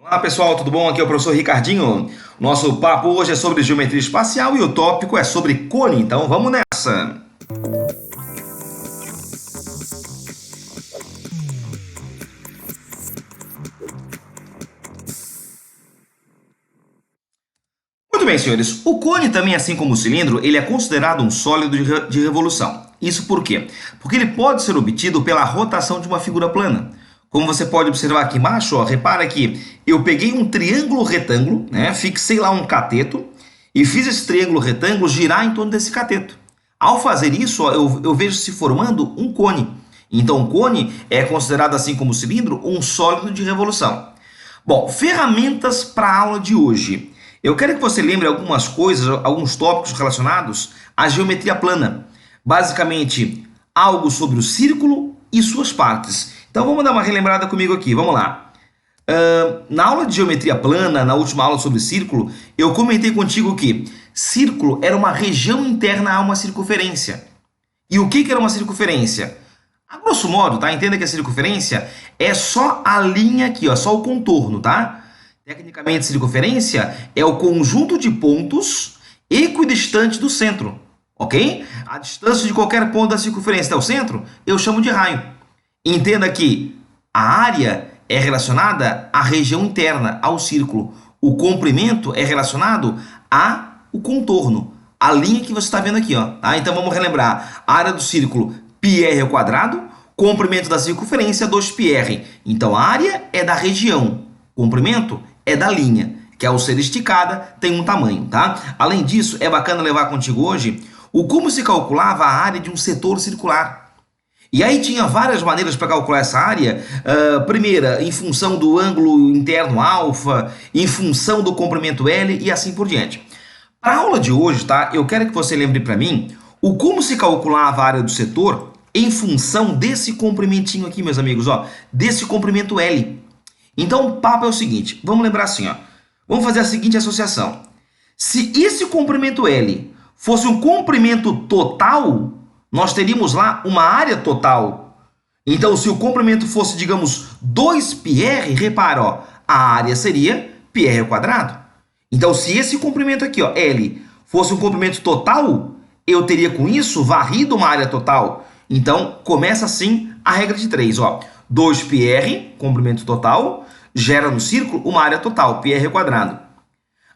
Olá pessoal, tudo bom? Aqui é o professor Ricardinho. Nosso papo hoje é sobre geometria espacial e o tópico é sobre cone, então vamos nessa! Muito bem, senhores. O cone também, assim como o cilindro, ele é considerado um sólido de revolução. Isso por quê? Porque ele pode ser obtido pela rotação de uma figura plana. Como você pode observar aqui embaixo, ó, repara que eu peguei um triângulo retângulo, né, fixei lá um cateto e fiz esse triângulo retângulo girar em torno desse cateto. Ao fazer isso, ó, eu vejo se formando um cone. Então, o cone é considerado, assim como o cilindro, um sólido de revolução. Bom, ferramentas para a aula de hoje. Eu quero que você lembre algumas coisas, alguns tópicos relacionados à geometria plana. Basicamente, algo sobre o círculo e suas partes. Então vamos dar uma relembrada comigo aqui, vamos lá. Na aula de geometria plana, na última aula sobre círculo, eu comentei contigo que círculo era uma região interna a uma circunferência. E o que era uma circunferência? A grosso modo, tá? Entenda que a circunferência é só a linha aqui, ó, só o contorno, tá? Tecnicamente, circunferência é o conjunto de pontos equidistante do centro, ok? A distância de qualquer ponto da circunferência até o centro, eu chamo de raio. Entenda que a área é relacionada à região interna, ao círculo. O comprimento é relacionado ao contorno, a linha que você está vendo aqui, ó. Tá? Então vamos relembrar. A área do círculo, πr ao quadrado, comprimento da circunferência, 2πr. Então a área é da região, comprimento é da linha, que ao ser esticada tem um tamanho, tá? Além disso, é bacana levar contigo hoje o como se calculava a área de um setor circular. E aí tinha várias maneiras para calcular essa área. Primeira, em função do ângulo interno alfa, em função do comprimento L e assim por diante. Para a aula de hoje, tá? Eu quero que você lembre para mim o como se calculava a área do setor em função desse comprimentinho aqui, meus amigos, ó, desse comprimento L. Então o papo é o seguinte, vamos lembrar assim, ó. Vamos fazer a seguinte associação. Se esse comprimento L fosse um comprimento total, nós teríamos lá uma área total. Então, se o comprimento fosse, digamos, 2πr, repara, ó, a área seria πr ao quadrado. Então, se esse comprimento aqui, ó, L, fosse um comprimento total, eu teria com isso varrido uma área total. Então, começa assim a regra de 3, ó. 2πr, comprimento total, gera no círculo uma área total, πr ao quadrado.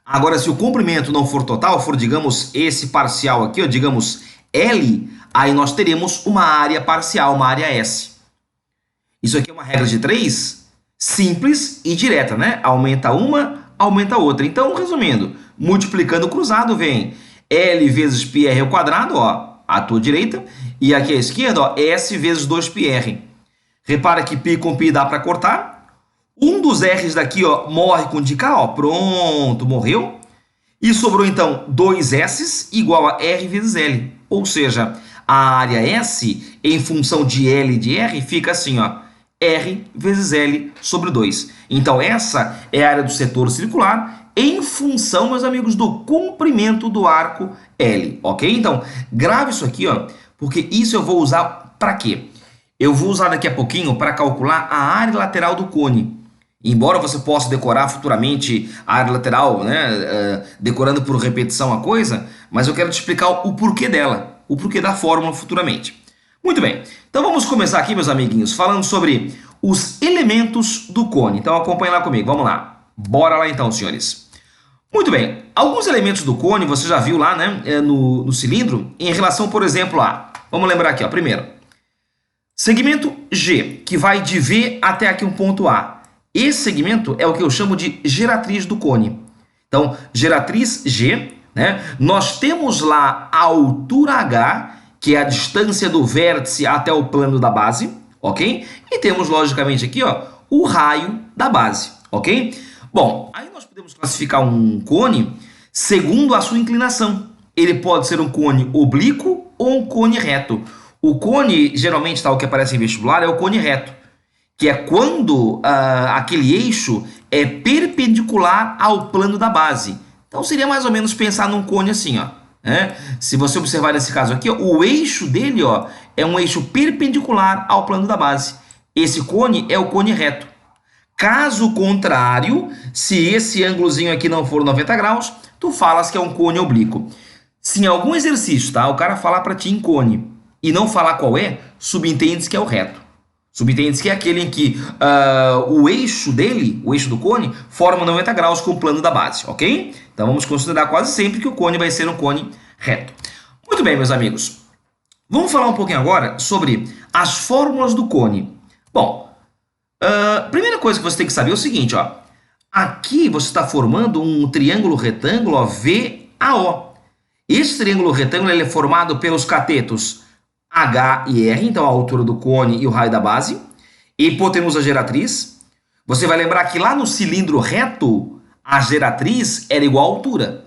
Agora, se o comprimento não for total, for, digamos, esse parcial aqui, ó, digamos, L, aí nós teremos uma área parcial, uma área S. Isso aqui é uma regra de 3, simples e direta, né? Aumenta uma, aumenta outra. Então, resumindo, multiplicando cruzado, vem L vezes πr ao quadrado, ó, à tua direita, e aqui à esquerda, ó, S vezes 2πr. Repara que π com π dá para cortar. Um dos R's daqui, ó, morre com o de cá, ó, pronto, morreu. E sobrou, então, 2S igual a R vezes L. Ou seja, a área S, em função de L e de R, fica assim, ó, R vezes L sobre 2. Então, essa é a área do setor circular em função, meus amigos, do comprimento do arco L, ok? Então, grave isso aqui, ó, porque isso eu vou usar para quê? Eu vou usar daqui a pouquinho para calcular a área lateral do cone. Embora você possa decorar futuramente a área lateral, né, decorando por repetição a coisa, mas eu quero te explicar o porquê dela, o porquê da fórmula futuramente. Muito bem, então vamos começar aqui, meus amiguinhos, falando sobre os elementos do cone. Então acompanhe lá comigo, vamos lá. Bora lá então, senhores. Muito bem, alguns elementos do cone você já viu lá, né, no cilindro, em relação, por exemplo, a... Vamos lembrar aqui, ó, primeiro. Segmento G, que vai de V até aqui um ponto A. Esse segmento é o que eu chamo de geratriz do cone. Então, geratriz G, né? Nós temos lá a altura H, que é a distância do vértice até o plano da base, ok? E temos, logicamente, aqui, ó, o raio da base, ok? Bom, aí nós podemos classificar um cone segundo a sua inclinação. Ele pode ser um cone oblíquo ou um cone reto. O cone, geralmente, tá, o que aparece em vestibular, é o cone reto, que é quando aquele eixo é perpendicular ao plano da base. Então, seria mais ou menos pensar num cone assim, ó. Né? Se você observar nesse caso aqui, ó, o eixo dele, ó, é um eixo perpendicular ao plano da base. Esse cone é o cone reto. Caso contrário, se esse ângulozinho aqui não for 90 graus, tu falas que é um cone oblíquo. Se em algum exercício, tá, o cara falar para ti em cone e não falar qual é, subentende-se que é o reto. Subentende-se que é aquele em que o eixo dele, o eixo do cone, forma 90 graus com o plano da base, ok? Então vamos considerar quase sempre que o cone vai ser um cone reto. Muito bem, meus amigos. Vamos falar um pouquinho agora sobre as fórmulas do cone. Bom, primeira coisa que você tem que saber é o seguinte, ó. Aqui você está formando um triângulo retângulo, ó, VAO. Esse triângulo retângulo ele é formado pelos catetos H e R, então a altura do cone e o raio da base, hipotenusa geratriz. Você vai lembrar que lá no cilindro reto, a geratriz era igual à altura.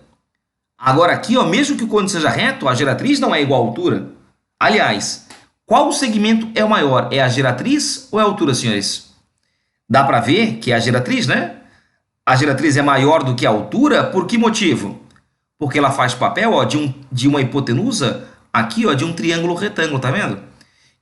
Agora aqui, ó, mesmo que o cone seja reto, a geratriz não é igual à altura. Aliás, qual segmento é o maior? É a geratriz ou é a altura, senhores? Dá para ver que é a geratriz, né? A geratriz é maior do que a altura, por que motivo? Porque ela faz papel, ó, de uma hipotenusa aqui, ó, de um triângulo retângulo, tá vendo?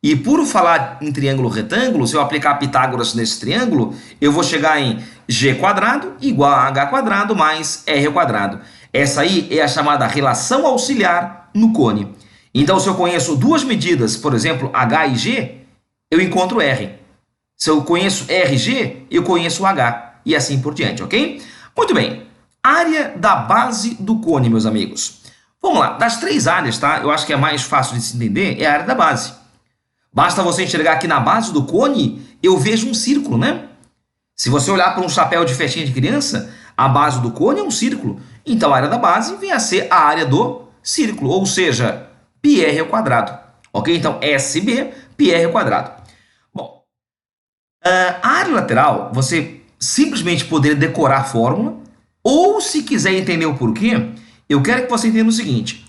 E por falar em triângulo retângulo, se eu aplicar Pitágoras nesse triângulo, eu vou chegar em g quadrado igual a h quadrado mais r quadrado. Essa aí é a chamada relação auxiliar no cone. Então, se eu conheço duas medidas, por exemplo, h e g, eu encontro r. Se eu conheço RG, eu conheço H, e assim por diante, ok? Muito bem, área da base do cone, meus amigos. Vamos lá, das três áreas, tá? Eu acho que é mais fácil de se entender, é a área da base. Basta você enxergar aqui na base do cone, eu vejo um círculo, né? Se você olhar para um chapéu de festinha de criança, a base do cone é um círculo. Então, a área da base vem a ser a área do círculo, ou seja, πr ao quadrado, ok? Então, SB, πr ao quadrado. A área lateral, você simplesmente poderia decorar a fórmula, ou se quiser entender o porquê, eu quero que você entenda o seguinte.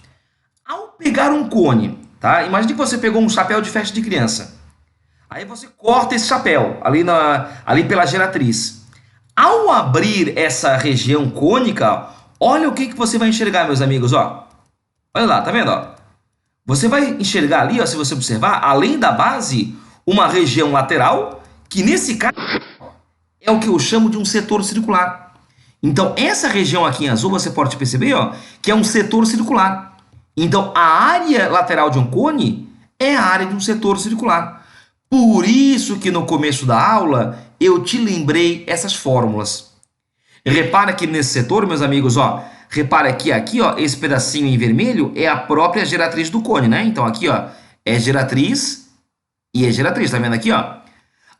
Ao pegar um cone, tá? Imagine que você pegou um chapéu de festa de criança. Aí você corta esse chapéu, ali pela geratriz. Ao abrir essa região cônica, olha o que você vai enxergar, meus amigos, ó. Olha lá, tá vendo, ó? Você vai enxergar ali, ó, se você observar, além da base, uma região lateral, que nesse caso é o que eu chamo de um setor circular. Então, essa região aqui em azul, você pode perceber, ó, que é um setor circular. Então, a área lateral de um cone é a área de um setor circular. Por isso que no começo da aula eu te lembrei essas fórmulas. Repara que nesse setor, meus amigos, ó, repara que aqui, ó, esse pedacinho em vermelho é a própria geratriz do cone, né? Então, aqui, ó, é geratriz e é geratriz, tá vendo aqui, ó?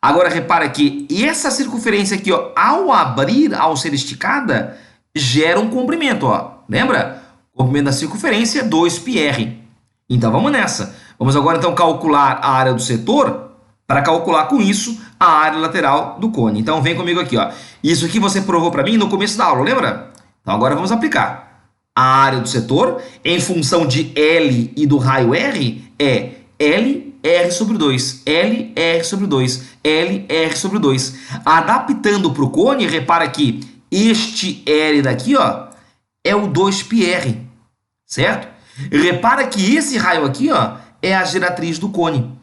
Agora, repara que essa circunferência aqui, ó, ao abrir, ao ser esticada, gera um comprimento, ó. Lembra? O comprimento da circunferência é 2πr. Então, vamos nessa. Vamos agora, então, calcular a área do setor para calcular com isso a área lateral do cone. Então, vem comigo aqui, ó. Isso aqui você provou para mim no começo da aula, lembra? Então, agora vamos aplicar. A área do setor, em função de L e do raio R, é L R sobre 2, L, R sobre 2, L, R sobre 2. Adaptando para o cone, repara que este L daqui, ó, é o 2πr, certo? Repara que esse raio aqui, ó, é a geratriz do cone.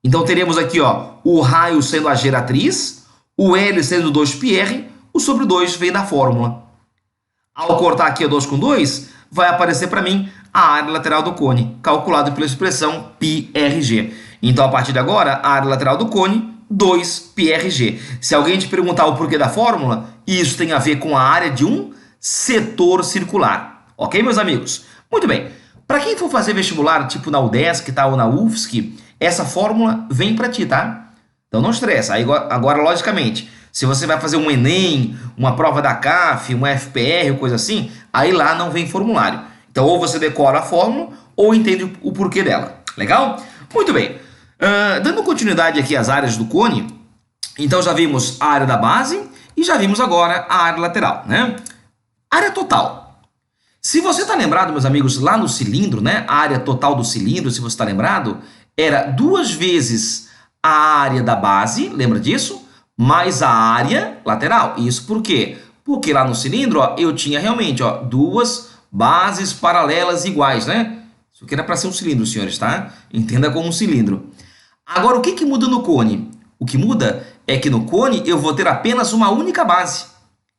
Então, teremos aqui, ó, o raio sendo a geratriz, o L sendo 2πr, o sobre 2 vem da fórmula. Ao cortar aqui o 2 com 2, vai aparecer para mim a área lateral do cone, calculado pela expressão πrg. Então, a partir de agora, a área lateral do cone, 2πrg. Se alguém te perguntar o porquê da fórmula, isso tem a ver com a área de um setor circular. Ok, meus amigos? Muito bem. Para quem for fazer vestibular, tipo na UDESC, tá, ou na UFSC, essa fórmula vem para ti, tá? Então, não estressa. Aí, agora, logicamente, se você vai fazer um Enem, uma prova da CAF, uma FPR, ou coisa assim, aí lá não vem formulário. Então, ou você decora a fórmula, ou entende o porquê dela. Legal? Muito bem. Dando continuidade aqui às áreas do cone, então já vimos a área da base e já vimos agora a área lateral, né? Área total. Se você está lembrado, meus amigos, lá no cilindro, né? A área total do cilindro, se você está lembrado, era 2 vezes a área da base, lembra disso? Mais a área lateral. Isso por quê? Porque lá no cilindro, ó, eu tinha realmente, ó, 2 bases paralelas iguais, né? Isso aqui era para ser um cilindro, senhores, tá? Entenda como um cilindro. Agora, o que muda no cone? O que muda é que no cone eu vou ter apenas uma única base.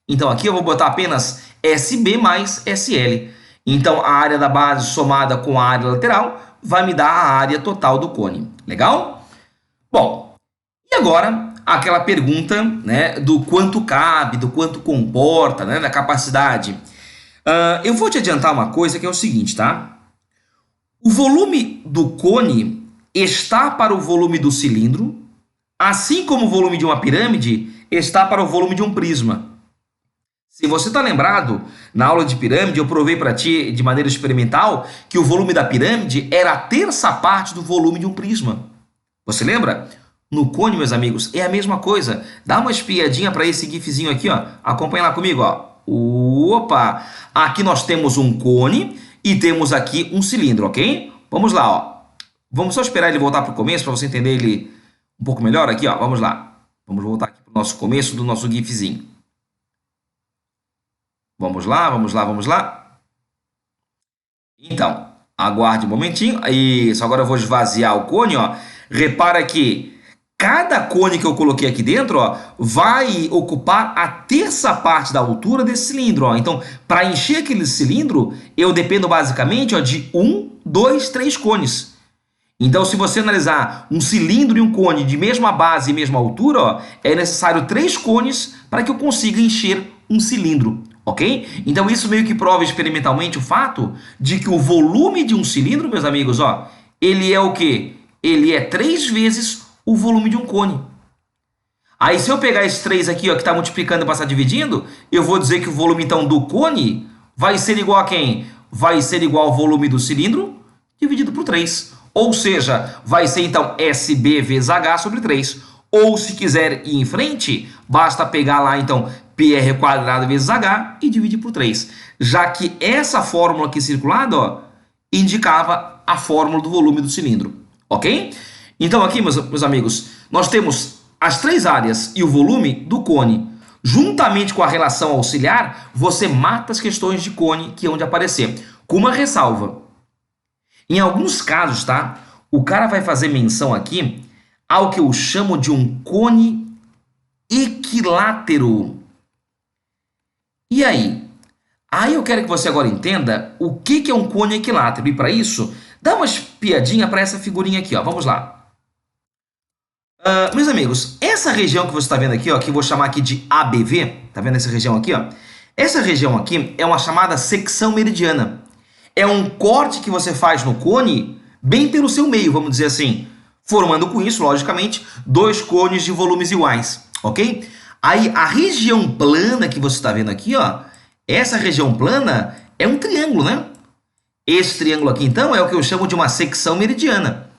Então aqui eu vou botar apenas SB mais SL. Então a área da base somada com a área lateral vai me dar a área total do cone. Legal? Bom, e agora aquela pergunta, né, do quanto cabe, do quanto comporta, né, da capacidade. Eu vou te adiantar uma coisa que é o seguinte, tá? O volume do cone está para o volume do cilindro, assim como o volume de uma pirâmide está para o volume de um prisma. Se você está lembrado, na aula de pirâmide eu provei para ti de maneira experimental que o volume da pirâmide era a terça parte do volume de um prisma. Você lembra? No cone, meus amigos, é a mesma coisa. Dá uma espiadinha para esse gifzinho aqui, ó. Acompanha lá comigo, ó. Opa! Aqui nós temos um cone e temos aqui um cilindro, ok? Vamos lá, ó. Vamos só esperar ele voltar para o começo para você entender ele um pouco melhor aqui, ó. Vamos lá. Vamos voltar aqui para o nosso começo do nosso gifzinho. Vamos lá, vamos lá, vamos lá. Então, aguarde um momentinho. Isso, agora eu vou esvaziar o cone, ó. Repara que cada cone que eu coloquei aqui dentro, ó, vai ocupar a terça parte da altura desse cilindro, ó. Então, para encher aquele cilindro, eu dependo basicamente, ó, de 1, 2, 3 cones. Então, se você analisar um cilindro e um cone de mesma base e mesma altura, ó, é necessário 3 cones para que eu consiga encher um cilindro. Ok? Então isso meio que prova experimentalmente o fato de que o volume de um cilindro, meus amigos, ó, ele é o quê? Ele é 3 vezes o volume de um cone. Aí se eu pegar esses 3 aqui, ó, que está multiplicando e passar dividindo, eu vou dizer que o volume então do cone vai ser igual a quem? Vai ser igual ao volume do cilindro dividido por 3. Ou seja, vai ser então SB vezes H sobre 3. Ou se quiser ir em frente, basta pegar lá então PR quadrado vezes H e dividir por 3. Já que essa fórmula aqui circulada, ó, indicava a fórmula do volume do cilindro. Ok? Então aqui, meus amigos, nós temos as 3 áreas e o volume do cone. Juntamente com a relação auxiliar, você mata as questões de cone que hão de aparecer. Com uma ressalva. Em alguns casos, tá? O cara vai fazer menção aqui ao que eu chamo de um cone equilátero. E aí? Aí eu quero que você agora entenda o que é um cone equilátero. E para isso, dá uma espiadinha para essa figurinha aqui, ó. Vamos lá. Meus amigos, essa região que você está vendo aqui, ó, que eu vou chamar aqui de ABV, tá vendo essa região aqui, ó? Essa região aqui é uma chamada secção meridiana. É um corte que você faz no cone bem pelo seu meio, vamos dizer assim, formando com isso, logicamente, 2 cones de volumes iguais, ok? Aí a região plana que você está vendo aqui, ó, essa região plana é um triângulo, né? Esse triângulo aqui, então, é o que eu chamo de uma secção meridiana.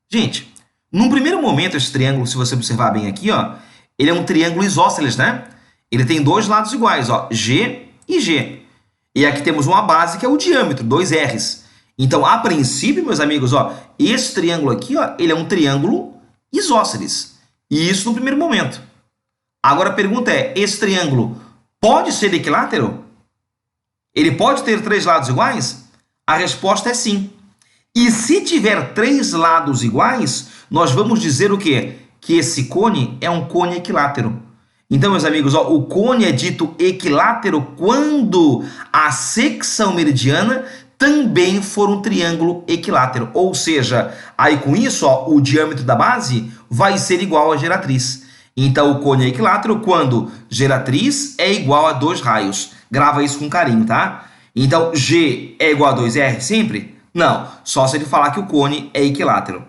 Gente, num primeiro momento, esse triângulo, se você observar bem aqui, ó, ele é um triângulo isósceles, né? Ele tem 2 lados iguais, ó, G e G. E aqui temos uma base que é o diâmetro, 2 R's. Então, a princípio, meus amigos, ó, esse triângulo aqui, ó, ele é um triângulo isósceles. E isso no primeiro momento. Agora a pergunta é, esse triângulo pode ser equilátero? Ele pode ter 3 lados iguais? A resposta é sim. E se tiver 3 lados iguais, nós vamos dizer o quê? Que esse cone é um cone equilátero. Então, meus amigos, ó, o cone é dito equilátero quando a secção meridiana também for um triângulo equilátero. Ou seja, aí com isso, ó, o diâmetro da base vai ser igual à geratriz. Então, o cone é equilátero quando geratriz é igual a 2 raios. Grava isso com carinho, tá? Então, G é igual a 2R sempre? Não, só se ele falar que o cone é equilátero.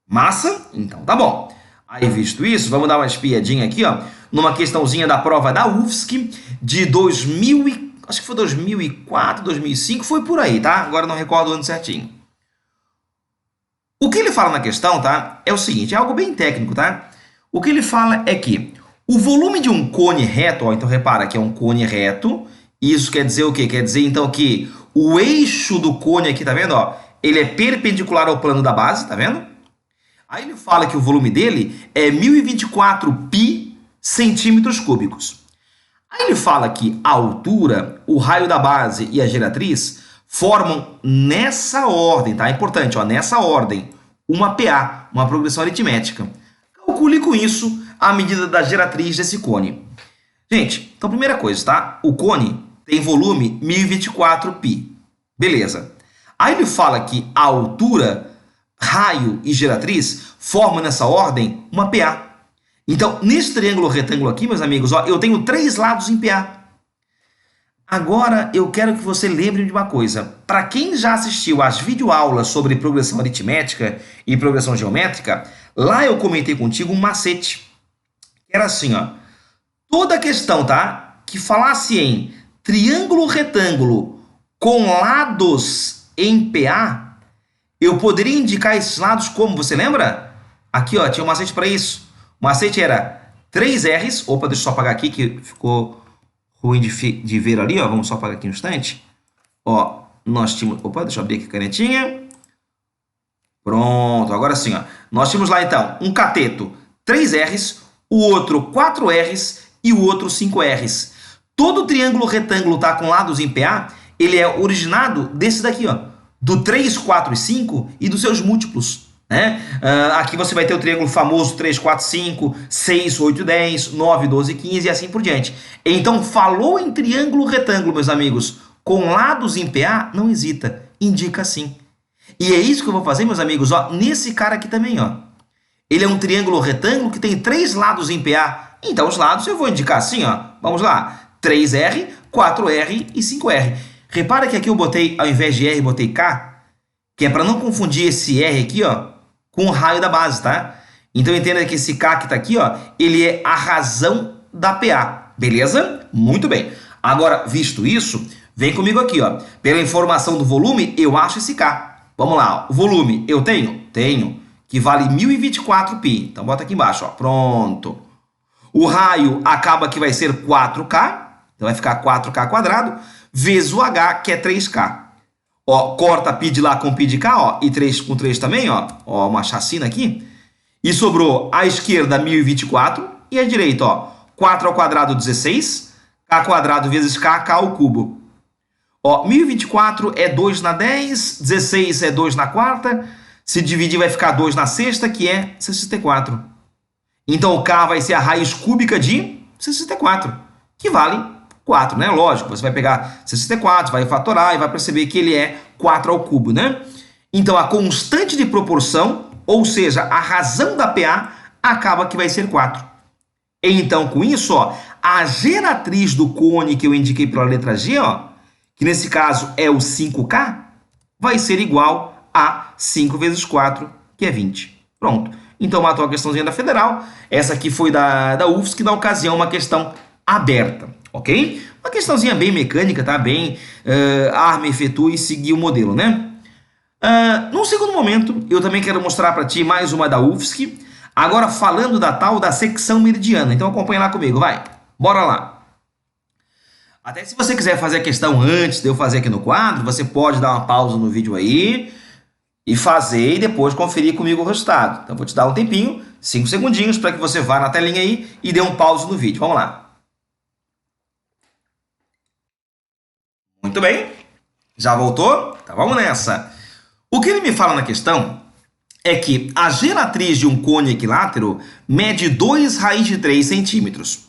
Massa? Então tá bom. Aí, visto isso, vamos dar uma espiadinha aqui, ó, numa questãozinha da prova da UFSC de 2000 acho que foi 2004, 2005, foi por aí, tá? Agora não recordo o ano certinho. O que ele fala na questão, tá? É o seguinte, é algo bem técnico, tá? O que ele fala é que o volume de um cone reto, ó, então repara que é um cone reto, isso quer dizer o quê? Quer dizer, então, que o eixo do cone aqui, tá vendo, ó? Ele é perpendicular ao plano da base, tá vendo? Aí ele fala que o volume dele é 1024 pi centímetros cúbicos. Aí ele fala que a altura, o raio da base e a geratriz formam nessa ordem, tá? É importante, ó, nessa ordem, uma PA, uma progressão aritmética. Calcule com isso a medida da geratriz desse cone. Gente, então primeira coisa, tá? O cone tem volume 1024π. Beleza. Aí ele fala que a altura, raio e geratriz formam nessa ordem uma PA. Então, nesse triângulo retângulo aqui, meus amigos, ó, eu tenho 3 lados em PA. Agora, eu quero que você lembre de uma coisa. Para quem já assistiu às videoaulas sobre progressão aritmética e progressão geométrica, lá eu comentei contigo um macete. Era assim, ó. Toda questão, tá? Que falasse em triângulo retângulo com lados em PA, eu poderia indicar esses lados como? Você lembra? Aqui, ó, tinha um macete para isso. O macete era 3 R's. Opa, deixa eu só apagar aqui que ficou ruim de ver ali, ó. Vamos só apagar aqui um instante. Ó, nós tínhamos... Opa, deixa eu abrir aqui a canetinha. Pronto, agora sim, ó. Nós tínhamos lá, então, um cateto 3 R's, o outro 4 R's e o outro 5 R's. Todo triângulo retângulo tá com lados em PA, ele é originado desse daqui, ó. Do 3, 4 e 5 e dos seus múltiplos. Né? Aqui você vai ter o triângulo famoso 3, 4, 5, 6, 8, 10, 9, 12, 15 e assim por diante. Então, falou em triângulo retângulo, meus amigos, com lados em PA, não hesita, indica sim. E é isso que eu vou fazer, meus amigos, ó, nesse cara aqui também, ó. Ele é um triângulo retângulo que tem 3 lados em PA. Então, os lados eu vou indicar assim, ó. Vamos lá, 3R, 4R e 5R. Repara que aqui eu botei, ao invés de R, botei K, que é para não confundir esse R aqui, ó, com o raio da base, tá? Então entenda que esse K que tá aqui, ó, ele é a razão da PA, beleza? Muito bem. Agora, visto isso, vem comigo aqui, ó. Pela informação do volume, eu acho esse K. Vamos lá, ó. O volume eu tenho? Tenho, que vale 1024π. Então bota aqui embaixo, ó. Pronto. O raio acaba que vai ser 4K, então vai ficar 4K quadrado, vezes o H, que é 3K. Ó, corta π de lá com π de cá, ó, e 3 com 3 também, ó, uma chacina aqui. E sobrou à esquerda 1024 e à direita, ó, 4 ao quadrado 16, k quadrado vezes k ao cubo. Ó, 1024 é 2 na 10, 16 é 2 na quarta, se dividir vai ficar 2 na sexta, que é 64. Então o k vai ser a raiz cúbica de 64, que vale 4, né? Lógico, você vai pegar 64, vai fatorar e vai perceber que ele é 4 ao cubo, né? Então a constante de proporção, ou seja, a razão da PA, acaba que vai ser 4. Então, com isso, ó, a geratriz do cone que eu indiquei pela letra G, ó, que nesse caso é o 5K, vai ser igual a 5 vezes 4, que é 20. Pronto. Então, matou a questãozinha da Federal. Essa aqui foi da UFSC, na ocasião, uma questão aberta. Ok? Uma questãozinha bem mecânica, tá? Bem arma, efetua e seguir o modelo, né? Num segundo momento, eu também quero mostrar para ti mais uma da UFSC, agora falando da tal da secção meridiana. Então acompanha lá comigo, vai. Bora lá. Até se você quiser fazer a questão antes de eu fazer aqui no quadro, você pode dar uma pausa no vídeo aí e fazer e depois conferir comigo o resultado. Então vou te dar um tempinho, 5 segundinhos, para que você vá na telinha aí e dê um pause no vídeo. Vamos lá. Muito bem, já voltou? Então vamos nessa. O que ele me fala na questão é que a geratriz de um cone equilátero mede 2 raiz de 3 centímetros.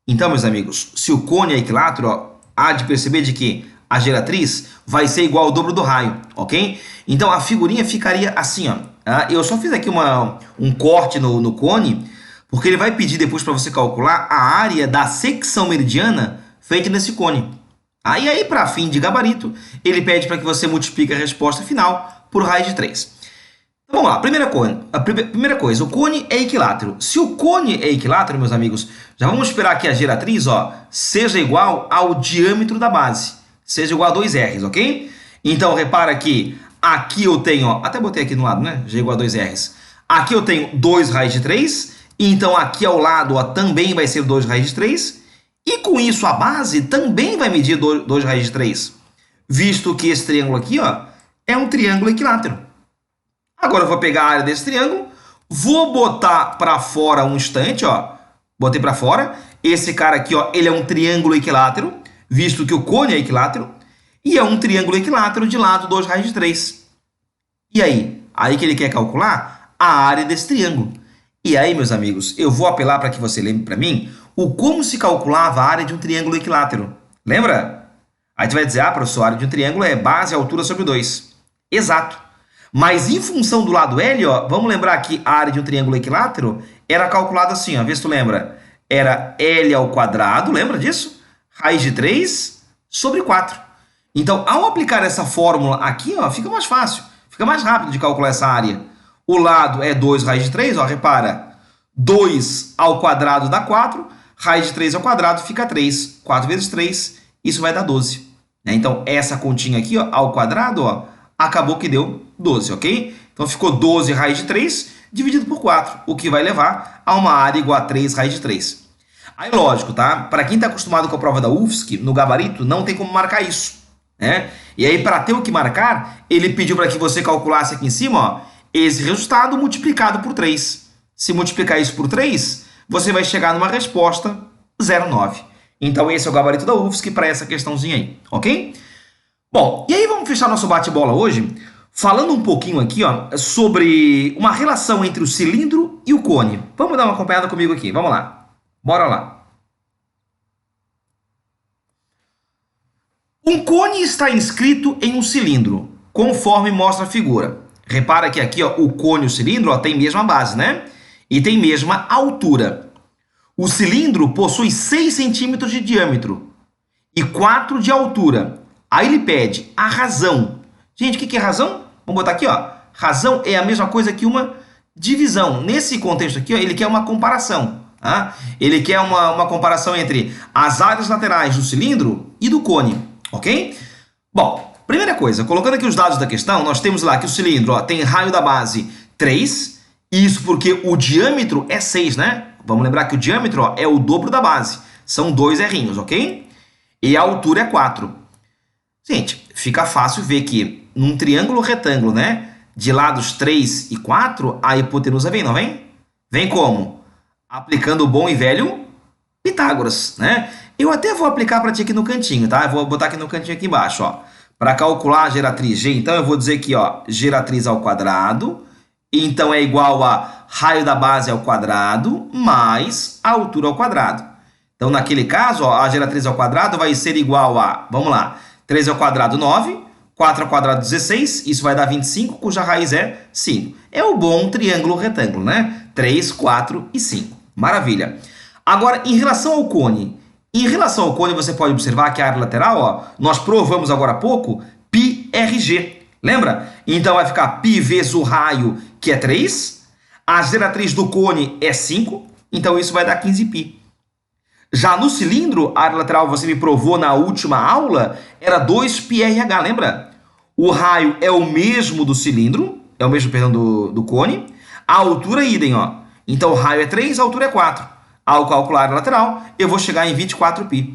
Então, meus amigos, se o cone é equilátero, ó, há de perceber de que a geratriz vai ser igual ao dobro do raio, ok? Então a figurinha ficaria assim, ó. Eu só fiz aqui um corte no cone, porque ele vai pedir depois para você calcular a área da secção meridiana feita nesse cone. Aí, para fim de gabarito, ele pede para que você multiplique a resposta final por raiz de 3. Então, vamos lá. Primeira coisa, o cone é equilátero. Se o cone é equilátero, meus amigos, já vamos esperar que a geratriz, ó, seja igual ao diâmetro da base. Seja igual a 2 R's, ok? Então, repara que aqui eu tenho, ó, até botei aqui no lado, né? G igual a 2 R's. Aqui eu tenho 2 raiz de 3. Então, aqui ao lado, ó, também vai ser 2 raiz de 3. E com isso, a base também vai medir 2 raiz de 3, visto que esse triângulo aqui, ó, é um triângulo equilátero. Agora eu vou pegar a área desse triângulo, vou botar para fora um instante, ó, botei para fora. Esse cara aqui, ó, ele é um triângulo equilátero, visto que o cone é equilátero, e é um triângulo equilátero de lado 2 raiz de 3. E aí? Aí que ele quer calcular a área desse triângulo. E aí, meus amigos, eu vou apelar para que você lembre para mim o como se calculava a área de um triângulo equilátero. Lembra? Aí tu vai dizer, professor, a área de um triângulo é base e altura sobre 2. Exato. Mas em função do lado L, ó, vamos lembrar que a área de um triângulo equilátero era calculada assim, ó, vê se tu lembra. Era L ao quadrado, lembra disso? Raiz de 3 sobre 4. Então, ao aplicar essa fórmula aqui, ó, fica mais fácil, fica mais rápido de calcular essa área. O lado é 2 raiz de 3, ó, repara. 2 ao quadrado dá 4, raiz de 3 ao quadrado fica 3. 4 vezes 3, isso vai dar 12. Então, essa continha aqui, ó, ao quadrado, ó, acabou que deu 12, ok? Então, ficou 12 raiz de 3 dividido por 4, o que vai levar a uma área igual a 3 raiz de 3. Aí, lógico, tá? Para quem está acostumado com a prova da UFSC, no gabarito, não tem como marcar isso, né? E aí, para ter o que marcar, ele pediu para que você calculasse aqui em cima, ó, esse resultado multiplicado por 3. Se multiplicar isso por 3, você vai chegar numa resposta 0,9. Então, esse é o gabarito da UFSC para essa questãozinha aí, ok? Bom, e aí vamos fechar nosso bate-bola hoje falando um pouquinho aqui, ó, sobre uma relação entre o cilindro e o cone. Vamos dar uma acompanhada comigo aqui, vamos lá. Bora lá. Um cone está inscrito em um cilindro, conforme mostra a figura. Repara que aqui, ó, o cone e o cilindro, ó, tem mesma base, né? E tem mesma altura. O cilindro possui 6 centímetros de diâmetro e 4 de altura. Aí ele pede a razão. Gente, o que é razão? Vamos botar aqui, ó. Razão é a mesma coisa que uma divisão. Nesse contexto aqui, ó, ele quer uma comparação. Tá? Ele quer uma comparação entre as áreas laterais do cilindro e do cone, ok? Bom, primeira coisa, colocando aqui os dados da questão, nós temos lá que o cilindro, ó, tem raio da base 3, isso porque o diâmetro é 6, né? Vamos lembrar que o diâmetro, ó, é o dobro da base. São 2 errinhos, ok? E a altura é 4. Gente, fica fácil ver que num triângulo retângulo, né? De lados 3 e 4, a hipotenusa vem, não vem? Vem como? Aplicando o bom e velho Pitágoras, né? Eu até vou aplicar para ti aqui no cantinho, tá? Eu vou botar aqui no cantinho aqui embaixo, ó. Para calcular a geratriz G, então eu vou dizer aqui, ó, geratriz ao quadrado, então é igual a raio da base ao quadrado mais a altura ao quadrado. Então, naquele caso, ó, a geratriz ao quadrado vai ser igual a, vamos lá, 3 ao quadrado, 9, 4 ao quadrado, 16, isso vai dar 25, cuja raiz é 5. É o bom triângulo retângulo, né? 3, 4 e 5. Maravilha. Agora, em relação ao cone, você pode observar que a área lateral, ó, nós provamos agora há pouco, πRG. Lembra? Então, vai ficar π vezes o raio, que é 3. A geratriz do cone é 5. Então, isso vai dar 15π. Já no cilindro, a área lateral, você me provou na última aula, era 2πRH, lembra? O raio é o mesmo do cilindro, é o mesmo, perdão, do cone. A altura é idem, ó. Então, o raio é 3, a altura é 4. Ao calcular a área lateral, eu vou chegar em 24π.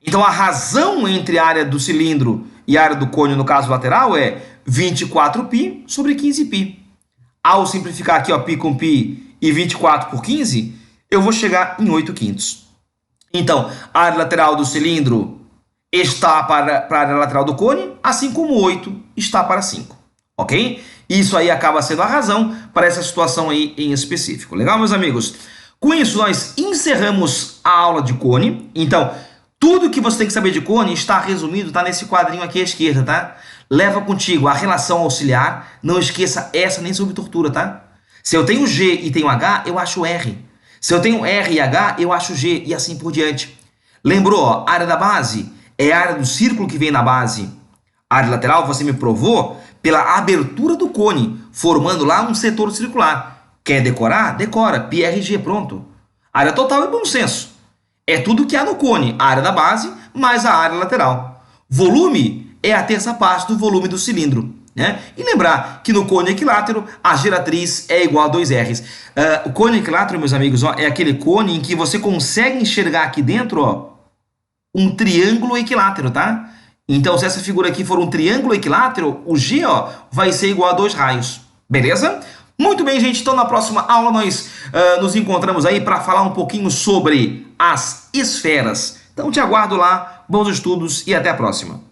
Então, a razão entre a área do cilindro e a área do cone, no caso lateral, é 24π sobre 15π. Ao simplificar aqui, ó, π com π e 24 por 15, eu vou chegar em 8/5. Então, a área lateral do cilindro está para a área lateral do cone, assim como 8 está para 5, ok? Isso aí acaba sendo a razão para essa situação aí em específico. Legal, meus amigos? Com isso, nós encerramos a aula de cone. Então, tudo que você tem que saber de cone está resumido, tá nesse quadrinho aqui à esquerda, tá? Leva contigo a relação auxiliar, não esqueça essa nem sob tortura, tá? Se eu tenho G e tenho H, eu acho R. Se eu tenho R e H, eu acho G e assim por diante. Lembrou, ó, a área da base é a área do círculo que vem na base. A área lateral você me provou pela abertura do cone, formando lá um setor circular. Quer decorar? Decora. πRG, pronto. Área total é bom senso. É tudo que há no cone, a área da base mais a área lateral. Volume é a terça parte do volume do cilindro. Né? E lembrar que no cone equilátero a geratriz é igual a 2Rs. O cone equilátero, meus amigos, ó, é aquele cone em que você consegue enxergar aqui dentro, ó, um triângulo equilátero, tá? Então, se essa figura aqui for um triângulo equilátero, o G, ó, vai ser igual a 2 raios. Beleza? Muito bem, gente. Então, na próxima aula nós nos encontramos aí para falar um pouquinho sobre as esferas. Então, te aguardo lá. Bons estudos e até a próxima.